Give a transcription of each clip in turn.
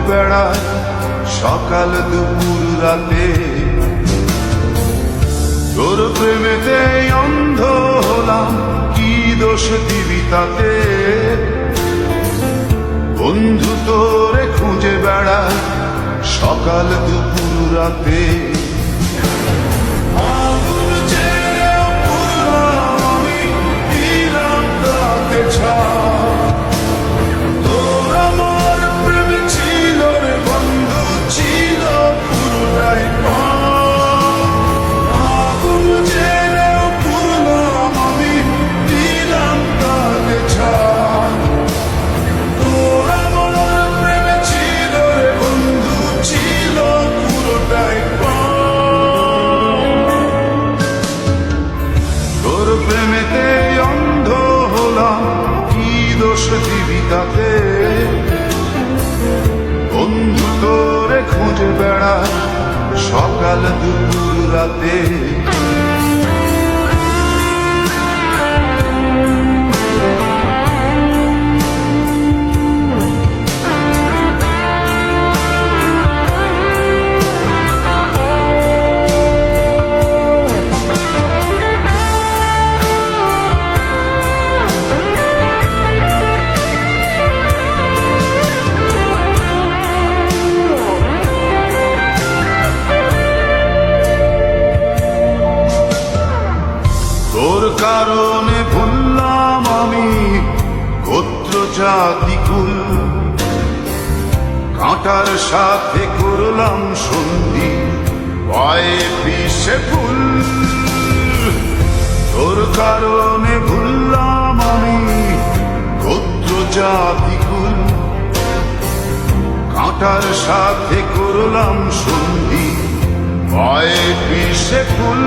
বেড়ায় সকাল দুপুর রাতে। তোর প্রেমেতে অন্ধ হলাম, কি দোষ দিবি তাতে? বন্ধু তোরে খুঁজে বেড়ায় সকাল দুপুর রাতে। প্রেমেতে অন্ধ হলাম, কি দোষ দিবি তাতে? বন্ধু তোরে খুঁজে বেড়ায় সকাল দুপুর রাতে। তোর কারণে ভুললাম আমি গোত্র জাতি কুল, কাঁটার সাথে করলাম সন্ধি পায়ে পিষে ফুল। তোর কারণে ভুললাম আমি গোত্র জাতি কুল, কাঁটার সাথে করলাম সন্ধি পায়ে পিষে ফুল।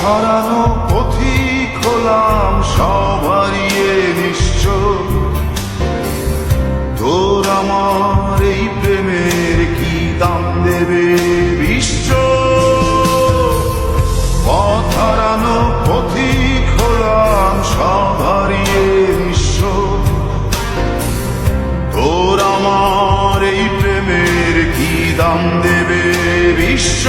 হারানো পথিক হলাম সব হারিয়ে নিশ্চয়। তোর আমার এই প্রেমের কি দাম দেবে বিশ্ব? পথ হারানো পথিক হলাম সব হারিয়ে নিশ্চয়। তোর আমার এই প্রেমের কি দাম দেবে বিশ্ব?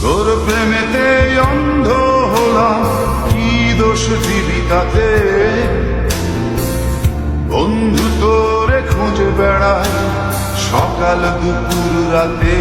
তোর প্রেমেতে অন্ধ হলাম, কি দোষ দিবি তাতে? বন্ধু তোরে খুঁজে বেড়ায় সকাল দুপুর রাতে।